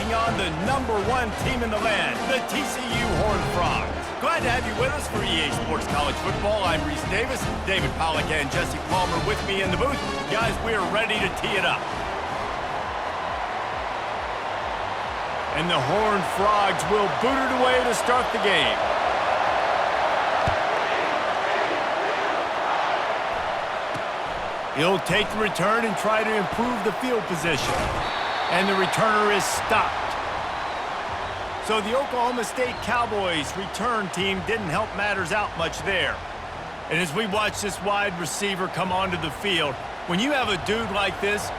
taking on the #1 team in the land, the TCU Horned Frogs. Glad to have you with us for EA Sports College Football. I'm Reese Davis, David Pollack and Jesse Palmer with me in the booth. Guys, we're ready to tee it up. And the Horned Frogs will boot it away to start the game. He'll take the return and try to improve the field position. And the returner is stopped. So the Oklahoma State Cowboys return team didn't help matters out much there. And as we watch this wide receiver come onto the field, when you have a dude like this,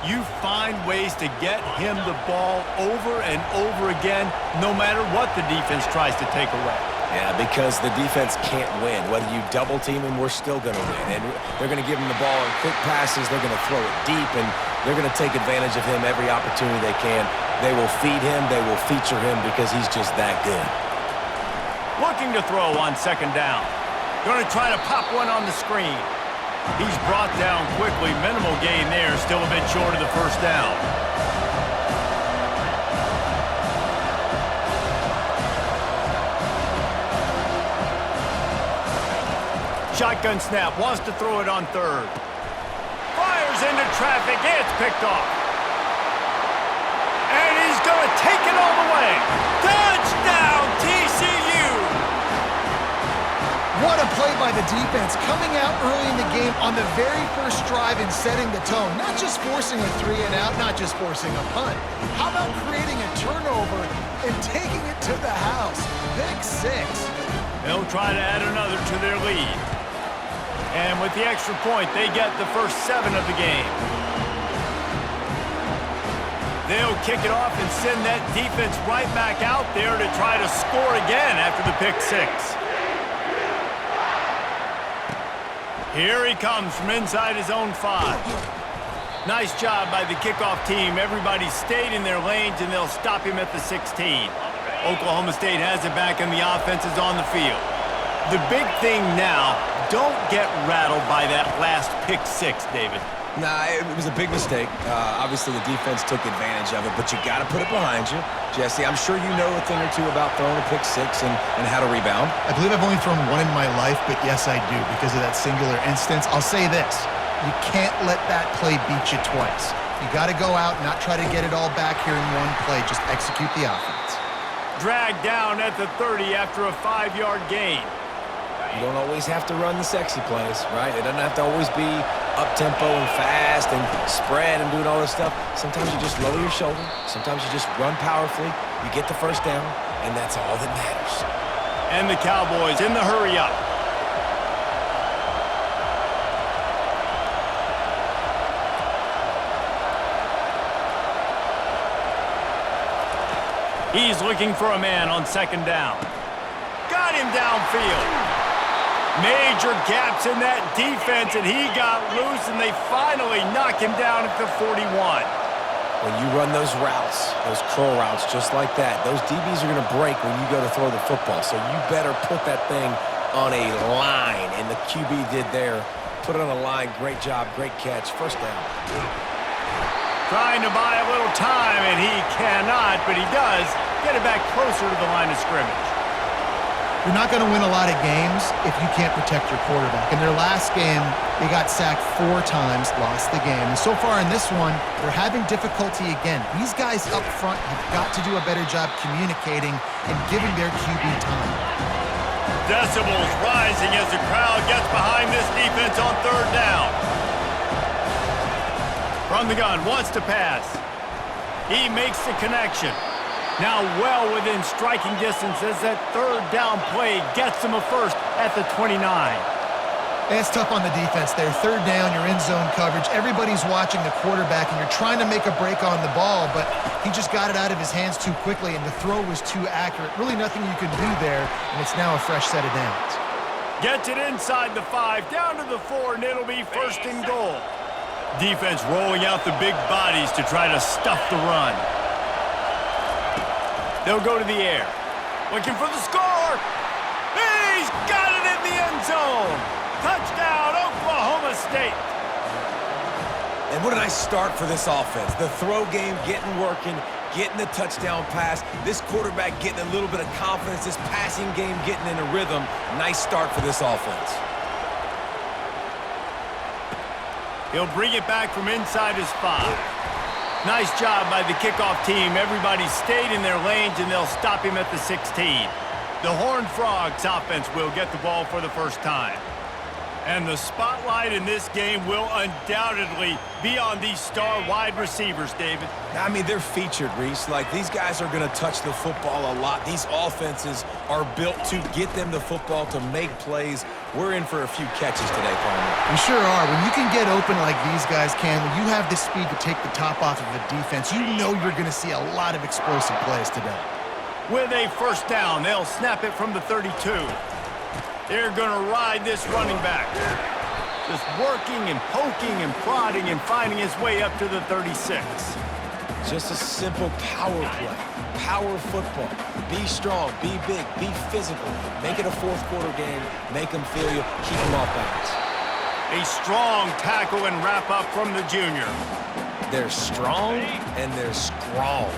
you find ways to get him the ball over and over again, no matter what the defense tries to take away. Yeah, because the defense can't win. Whether you double team him, we're still going to win. And they're going to give him the ball in quick passes. They're going to throw it deep, and they're going to take advantage of him every opportunity they can. They will feed him. They will feature him because he's just that good. Looking to throw on second down. Going to try to pop one on the screen. He's brought down quickly. Minimal gain there. Still a bit short of the first down. Shotgun snap, wants to throw it on third. Fires into traffic, it's picked off. And he's going to take it all the way. Touchdown, TCU! What a play by the defense, coming out early in the game on the very first drive and setting the tone. Not just forcing a 3-and-out, not just forcing a punt. How about creating a turnover and taking it to the house? Pick 6. They'll try to add another to their lead. And with the extra point, they get the first 7 of the game. They'll kick it off and send that defense right back out there to try to score again after the pick 6. Here he comes from inside his own 5. Nice job by the kickoff team. Everybody stayed in their lanes, and they'll stop him at the 16. Oklahoma State has it back, and the offense is on the field. The big thing now, don't get rattled by that last pick 6, David. Nah, it was a big mistake. Obviously, the defense took advantage of it, but you got to put it behind you. Jesse, I'm sure you know a thing or two about throwing a pick 6 and how to rebound. I believe I've only thrown one in my life, but yes, I do because of that singular instance. I'll say this. You can't let that play beat you twice. You got to go out and not try to get it all back here in one play. Just execute the offense. Dragged down at the 30 after a 5-yard gain. You don't always have to run the sexy plays, right? It doesn't have to always be up-tempo and fast and spread and doing all this stuff. Sometimes you just lower your shoulder. Sometimes you just run powerfully. You get the first down, and that's all that matters. And the Cowboys in the hurry-up. He's looking for a man on second down. Got him downfield. Major gaps in that defense, and he got loose, and they finally knock him down at the 41. When you run those routes, those curl routes just like that, those DBs are going to break when you go to throw the football. So you better put that thing on a line, and the QB did there. Put it on a line. Great job. Great catch. First down. Trying to buy a little time, and he cannot, but he does get it back closer to the line of scrimmage. You're not going to win a lot of games if you can't protect your quarterback. In their last game, they got sacked 4 times, lost the game. And so far in this one, they're having difficulty again. These guys up front have got to do a better job communicating and giving their QB time. Decibels rising as the crowd gets behind this defense on third down. From the gun, wants to pass. He makes the connection. Now well within striking distance as that third down play gets him a first at the 29. It's tough on the defense there. Third down, you're in zone coverage. Everybody's watching the quarterback, and you're trying to make a break on the ball, but he just got it out of his hands too quickly, and the throw was too accurate. Really nothing you can do there, and it's now a fresh set of downs. Gets it inside the 5, down to the 4, and it'll be first and goal. Defense rolling out the big bodies to try to stuff the run. They'll go to the air. Looking for the score. He's got it in the end zone. Touchdown, Oklahoma State. And what a nice start for this offense. The throw game getting working, getting the touchdown pass, this quarterback getting a little bit of confidence, this passing game getting in a rhythm. Nice start for this offense. He'll bring it back from inside his 5. Nice job by the kickoff team. Everybody stayed in their lanes, and they'll stop him at the 16. The Horned Frogs offense will get the ball for the first time. And the spotlight in this game will undoubtedly be on these star wide receivers, David. I mean, they're featured, Reese. Like, these guys are going to touch the football a lot. These offenses are built to get them the football, to make plays. We're in for a few catches today, Palmer. We sure are. When you can get open like these guys can, when you have the speed to take the top off of the defense, you know you're going to see a lot of explosive plays today. With a first down, they'll snap it from the 32. They're going to ride this running back. Just working and poking and prodding and finding his way up to the 36. Just a simple power play. Power football. Be strong, be big, be physical. Make it a fourth quarter game. Make them feel you. Keep them off balance. A strong tackle and wrap up from the junior. They're strong and they're strong.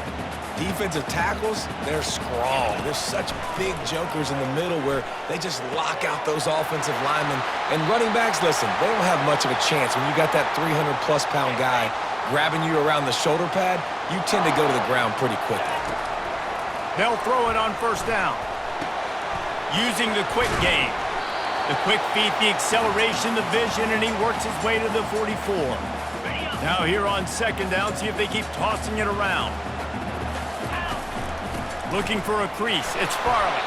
Defensive tackles, they're strong. There's such big jokers in the middle where they just lock out those offensive linemen. And running backs, listen, they don't have much of a chance. When you got that 300-plus pound guy grabbing you around the shoulder pad, you tend to go to the ground pretty quickly. They'll throw it on first down. Using the quick game. The quick feet, the acceleration, the vision, and he works his way to the 44. Now here on second down, see if they keep tossing it around. Looking for a crease. It's Farley.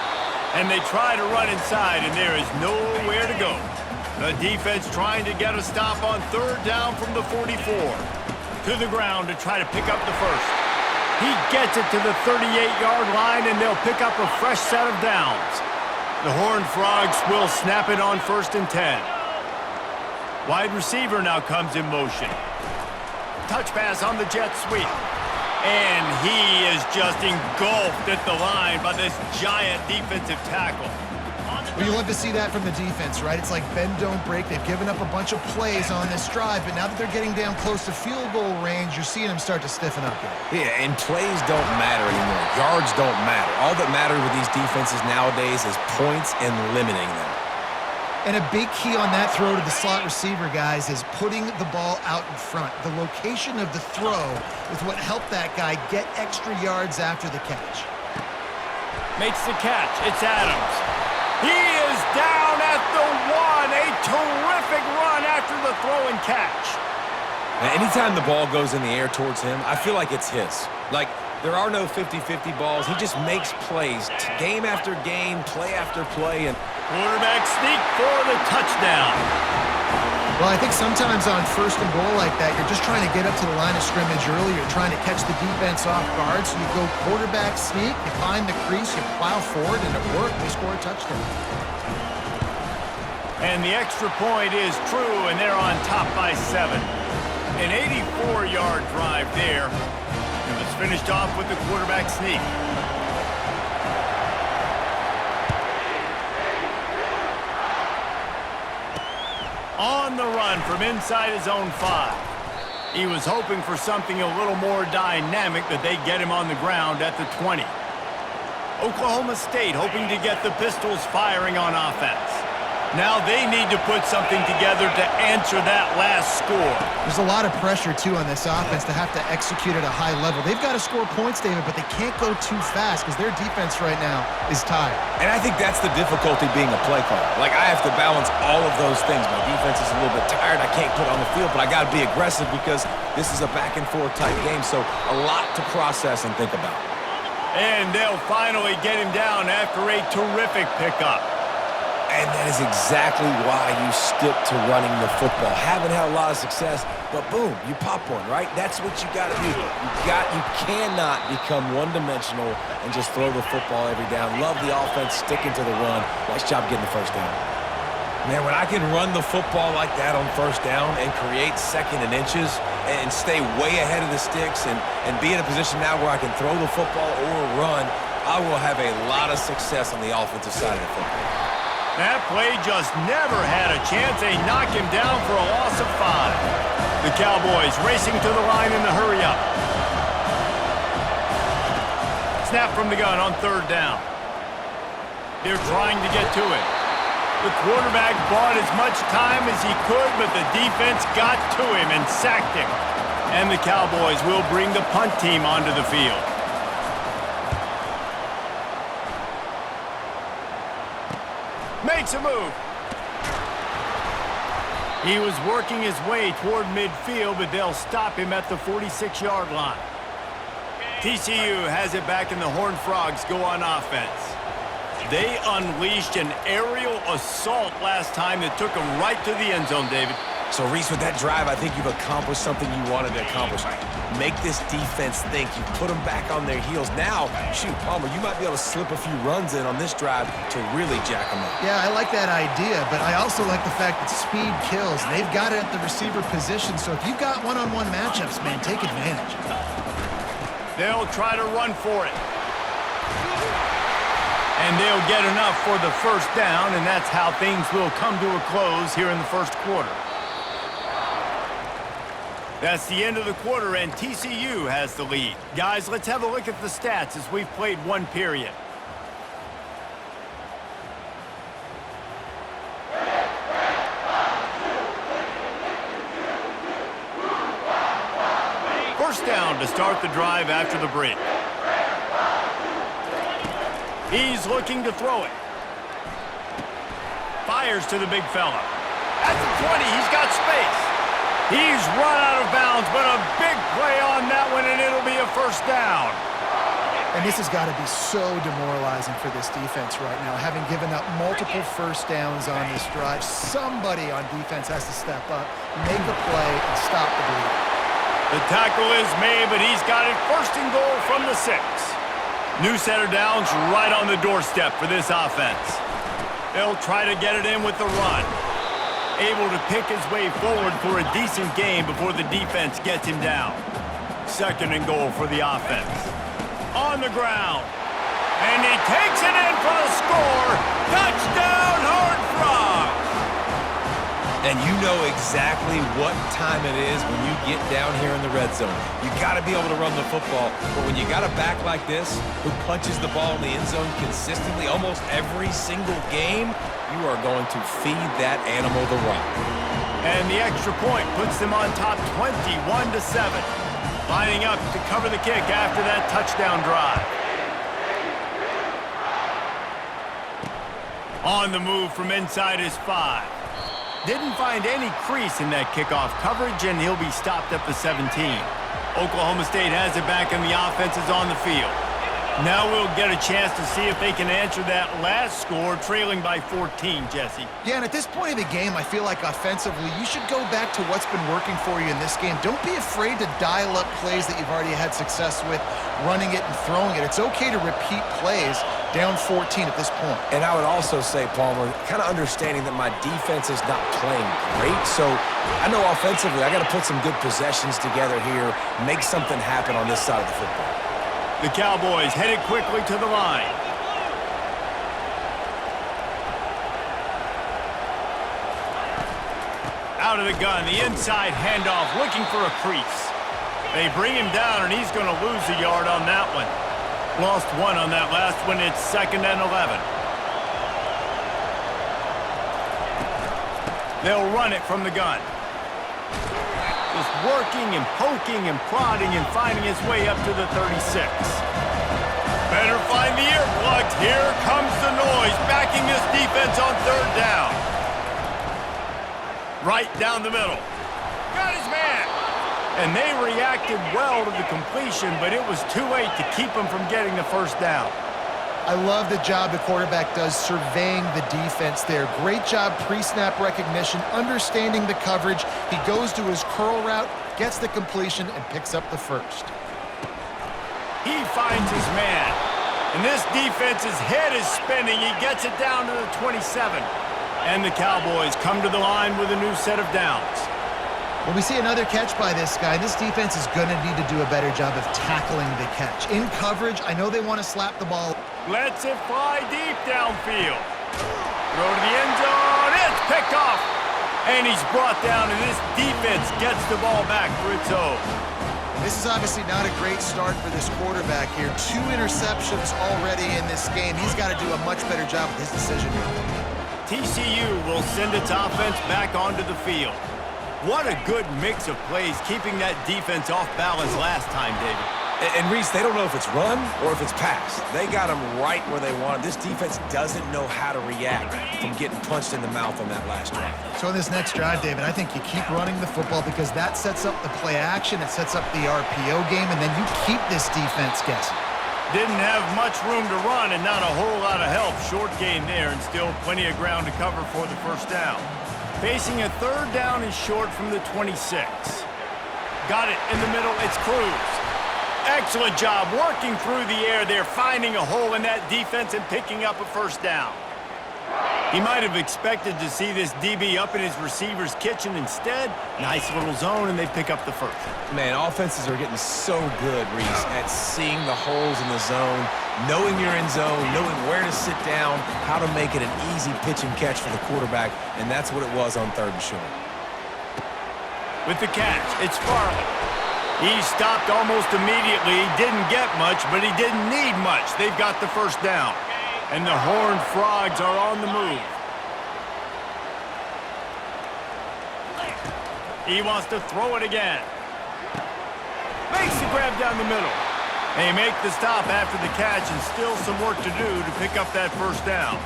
And they try to run inside, and there is nowhere to go. The defense trying to get a stop on third down from the 44. To the ground to try to pick up the first. He gets it to the 38-yard line, and they'll pick up a fresh set of downs. The Horned Frogs will snap it on 1st and 10. Wide receiver now comes in motion. Touch pass on the jet sweep. And he is just engulfed at the line by this giant defensive tackle. Well, you love to see that from the defense, right? It's like bend, don't break. They've given up a bunch of plays on this drive, but now that they're getting down close to field goal range, you're seeing them start to stiffen up here. Yeah, and plays don't matter anymore. Yards don't matter. All that matters with these defenses nowadays is points and limiting them. And a big key on that throw to the slot receiver, guys, is putting the ball out in front. The location of the throw is what helped that guy get extra yards after the catch. Makes the catch. It's Adams. He is down at the 1. A terrific run after the throw and catch. Now, anytime the ball goes in the air towards him, I feel like it's his. Like, there are no 50-50 balls. He just makes plays game after game, play after play, and quarterback sneak for the touchdown. Well, I think sometimes on 1st and goal like that, you're just trying to get up to the line of scrimmage early. You're trying to catch the defense off guard. So you go quarterback sneak, you find the crease, you plow forward, and it worked. They score a touchdown. And the extra point is true, and they're on top by 7. An 84-yard drive there. It was finished off with the quarterback sneak. On the run from inside his own 5. He was hoping for something a little more dynamic, that they get him on the ground at the 20. Oklahoma State hoping to get the Pistols firing on offense. Now they need to put something together to answer that last score. There's a lot of pressure, too, on this offense to have to execute at a high level. They've got to score points, David, but they can't go too fast because their defense right now is tired. And I think that's the difficulty being a play caller. Like, I have to balance all of those things. My defense is a little bit tired. I can't put on the field, but I got to be aggressive because this is a back-and-forth type game, so a lot to process and think about. And they'll finally get him down after a terrific pickup. And that is exactly why you stick to running the football. Haven't had a lot of success, but boom, you pop one, right? That's what you got to do. You cannot become one-dimensional and just throw the football every down. Love the offense, sticking to the run. Nice job getting the first down. Man, when I can run the football like that on first down and create 2nd and inches and stay way ahead of the sticks and be in a position now where I can throw the football or run, I will have a lot of success on the offensive side of the football. That play just never had a chance. They knock him down for a loss of 5. The Cowboys racing to the line in the hurry-up. Snap from the gun on third down. They're trying to get to it. The quarterback bought as much time as he could, but the defense got to him and sacked him. And the Cowboys will bring the punt team onto the field. Makes a move. He was working his way toward midfield, but they'll stop him at the 46-yard line. TCU has it back and the Horned Frogs go on offense. They unleashed an aerial assault last time that took them right to the end zone, David. So, Reese, with that drive, I think you've accomplished something you wanted to accomplish. Make this defense think. You put them back on their heels. Now, shoot, Palmer, you might be able to slip a few runs in on this drive to really jack them up. Yeah, I like that idea, but I also like the fact that speed kills. They've got it at the receiver position, so if you've got one-on-one matchups, man, take advantage. They'll try to run for it. And they'll get enough for the first down, and that's how things will come to a close here in the first quarter. That's the end of the quarter, and TCU has the lead. Guys, let's have a look at the stats as we've played one period. First down to start the drive after the break. He's looking to throw it. Fires to the big fella. At the 20, he's got space. He's run out of bounds, but a big play on that one, and it'll be a first down. And this has got to be so demoralizing for this defense right now. Having given up multiple first downs on this drive, somebody on defense has to step up, make a play, and stop the bleeding. The tackle is made, but he's got it first and goal from the 6. New set of downs right on the doorstep for this offense. They'll try to get it in with the run. Able to pick his way forward for a decent game before the defense gets him down. Second and goal for the offense. On the ground. And he takes it in for the score. Touchdown, Horned Frogs! And you know exactly what time it is when you get down here in the red zone. You got to be able to run the football, but when you got a back like this who punches the ball in the end zone consistently almost every single game, you are going to feed that animal the rock. And the extra point puts them on top 21-7. Lining up to cover the kick after that touchdown drive. On the move from inside his 5. Didn't find any crease in that kickoff coverage, and he'll be stopped at the 17. Oklahoma State has it back, and the offense is on the field. Now we'll get a chance to see if they can answer that last score, trailing by 14, Jesse. Yeah, and at this point of the game, I feel like offensively, you should go back to what's been working for you in this game. Don't be afraid to dial up plays that you've already had success with, running it and throwing it. It's okay to repeat plays down 14 at this point. And I would also say, Palmer, kind of understanding that my defense is not playing great, so I know offensively I got to put some good possessions together here, make something happen on this side of the football. The Cowboys headed quickly to the line. Out of the gun, the inside handoff, looking for a crease. They bring him down, and he's going to lose a yard on that one. Lost 1 on that last one. It's 2nd and 11. They'll run it from the gun. Just working and poking and prodding and finding his way up to the 36. Better find the earplugs. Here comes the noise, backing this defense on third down. Right down the middle. Got his man. And they reacted well to the completion, but it was too late to keep him from getting the first down. I love the job the quarterback does surveying the defense there. Great job pre-snap recognition, understanding the coverage. He goes to his curl route, gets the completion, and picks up the first. He finds his man. And this defense's head is spinning. He gets it down to the 27. And the Cowboys come to the line with a new set of downs. When we see another catch by this guy, this defense is going to need to do a better job of tackling the catch. In coverage, I know they want to slap the ball. Lets it fly deep downfield. Throw to the end zone. It's picked off. And he's brought down, and this defense gets the ball back for its own. This is obviously not a great start for this quarterback here. 2 interceptions already in this game. He's got to do a much better job with his decision-making. TCU will send its offense back onto the field. What a good mix of plays, keeping that defense off balance last time, David. And Reese, they don't know if it's run or if it's pass. They got them right where they want them. This defense doesn't know how to react from getting punched in the mouth on that last drive. So in this next drive, David, I think you keep running the football because that sets up the play action, it sets up the RPO game, and then you keep this defense guessing. Didn't have much room to run and not a whole lot of help. Short gain there and still plenty of ground to cover for the first down. Facing a 3rd down and short from the 26. Got it in the middle. It's Cruz. Excellent job working through the air there, finding a hole in that defense and picking up a first down. He might have expected to see this DB up in his receiver's kitchen. Instead, nice little zone, and they pick up the first. Man, offenses are getting so good, Reese, at seeing the holes in the zone, knowing you're in zone, knowing where to sit down, how to make it an easy pitch and catch for the quarterback, and that's what it was on 3rd and short. With the catch, it's Farley. He stopped almost immediately. He didn't get much, but he didn't need much. They've got the first down. And the Horned Frogs are on the move. He wants to throw it again. Makes the grab down the middle. They make the stop after the catch and still some work to do to pick up that first down.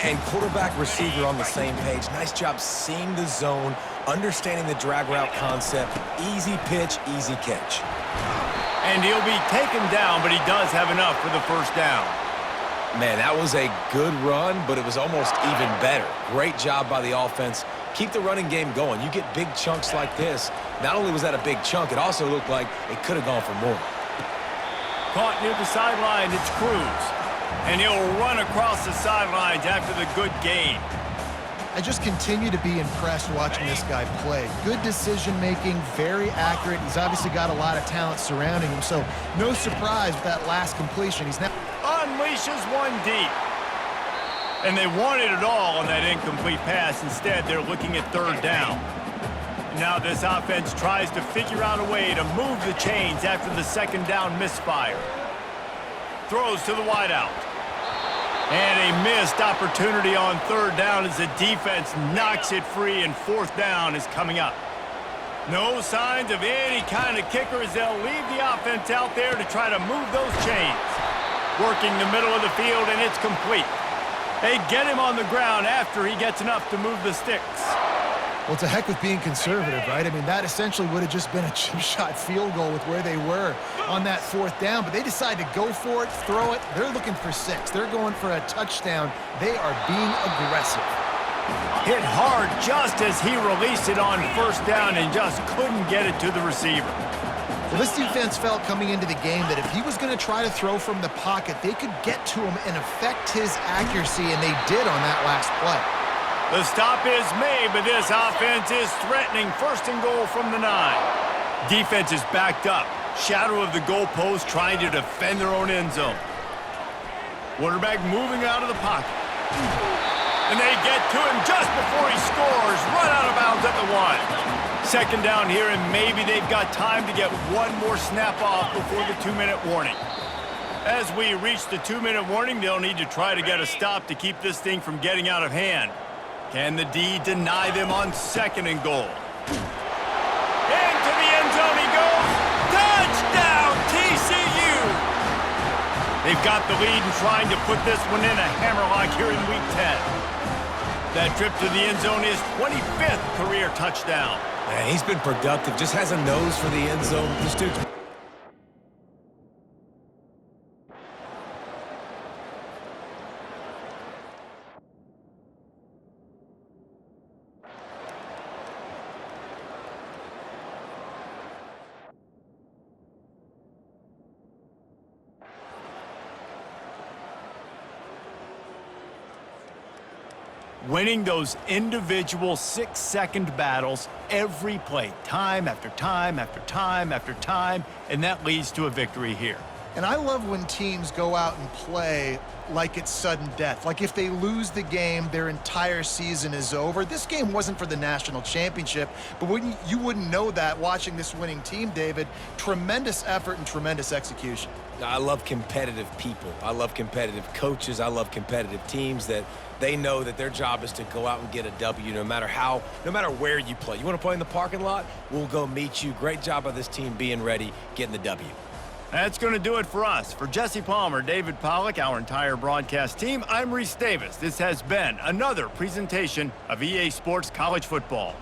And quarterback receiver on the same page. Nice job seeing the zone, understanding the drag route concept. Easy pitch, easy catch. And he'll be taken down, but he does have enough for the first down. Man, that was a good run, but it was almost even better. Great job by the offense. Keep the running game going. You get big chunks like this. Not only was that a big chunk, it also looked like it could have gone for more. Caught near the sideline, it's Cruz. And he'll run across the sidelines after the good gain. I just continue to be impressed watching this guy play. Good decision-making, very accurate. He's obviously got a lot of talent surrounding him, so no surprise with that last completion. He's now unleashes one deep. And they wanted it all on that incomplete pass. Instead, they're looking at 3rd down. Now this offense tries to figure out a way to move the chains after the 2nd down misfire. Throws to the wideout. And a missed opportunity on 3rd down as the defense knocks it free, and 4th down is coming up. No signs of any kind of kicker as they'll leave the offense out there to try to move those chains. Working the middle of the field, and it's complete. They get him on the ground after he gets enough to move the sticks. Well, it's a heck with being conservative, right? I mean, that essentially would have just been a chip shot field goal with where they were on that 4th down, but they decide to go for it, throw it. They're looking for 6. They're going for a touchdown. They are being aggressive. Hit hard just as he released it on 1st down and just couldn't get it to the receiver. Well, this defense felt coming into the game that if he was going to try to throw from the pocket, they could get to him and affect his accuracy, and they did on that last play. The stop is made, but this offense is threatening 1st and goal from the 9. Defense is backed up. Shadow of the goalpost trying to defend their own end zone. Quarterback moving out of the pocket. And they get to him just before he scores. Run out of bounds at the 1. 2nd down here, and maybe they've got time to get one more snap off before the 2-minute warning. As we reach the 2-minute warning, they'll need to try to get a stop to keep this thing from getting out of hand. Can the D deny them on 2nd and goal? Into the end zone he goes. Touchdown, TCU! They've got the lead and trying to put this one in a hammerlock here in Week 10. That trip to the end zone is 25th career touchdown. Man, he's been productive. Just has a nose for the end zone. This dude's... Winning those individual 6-second battles every play, time after time after time after time, and that leads to a victory here. And I love when teams go out and play like it's sudden death. Like if they lose the game, their entire season is over. This game wasn't for the national championship, but you wouldn't know that watching this winning team, David. Tremendous effort and tremendous execution. I love competitive people. I love competitive coaches. I love competitive teams that they know that their job is to go out and get a W no matter where you play. You want to play in the parking lot? We'll go meet you. Great job by this team being ready, getting the W. That's going to do it for us. For Jesse Palmer, David Pollack, our entire broadcast team, I'm Reese Davis. This has been another presentation of EA Sports College Football.